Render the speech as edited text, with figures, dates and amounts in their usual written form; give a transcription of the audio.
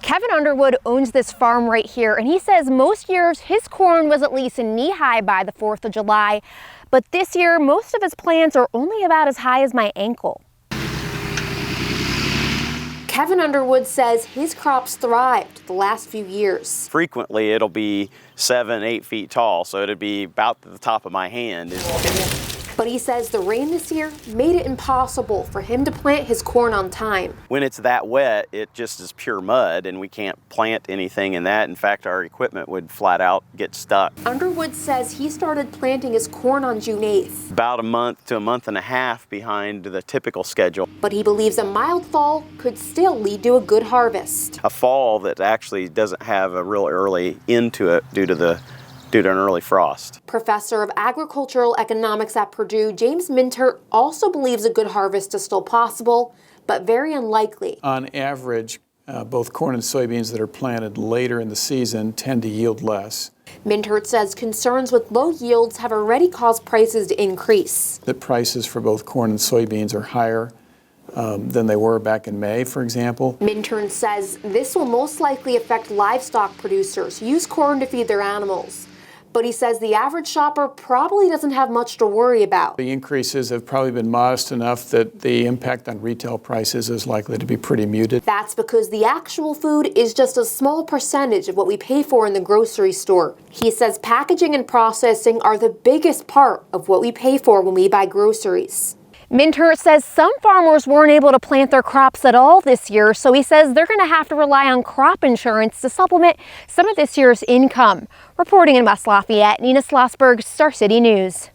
Kevin Underwood owns this farm right here, and he says most years his corn was at least knee-high by the 4th of July, but this year most of his plants are only about as high as my ankle. Kevin Underwood says his crops thrived the last few years. Frequently it'll be 7-8 feet tall, so it'd be about the top of my hand. But he says the rain this year made it impossible for him to plant his corn on time. When it's that wet, it just is pure mud and we can't plant anything in that. In fact, our equipment would flat out get stuck. Underwood says he started planting his corn on June 8th. About a month to a month and a half behind the typical schedule. But he believes a mild fall could still lead to a good harvest. A fall that actually doesn't have a real early end to it due to an early frost. Professor of Agricultural Economics at Purdue, James Mintert, also believes a good harvest is still possible, but very unlikely. On average, both corn and soybeans that are planted later in the season tend to yield less. Mintert says concerns with low yields have already caused prices to increase. The prices for both corn and soybeans are higher than they were back in May, for example. Mintert says this will most likely affect livestock producers who use corn to feed their animals. But he says the average shopper probably doesn't have much to worry about. The increases have probably been modest enough that the impact on retail prices is likely to be pretty muted. That's because the actual food is just a small percentage of what we pay for in the grocery store. He says packaging and processing are the biggest part of what we pay for when we buy groceries. Mintert says some farmers weren't able to plant their crops at all this year, so he says they're going to have to rely on crop insurance to supplement some of this year's income. Reporting in West Lafayette, Nina Schlossberg, Star City News.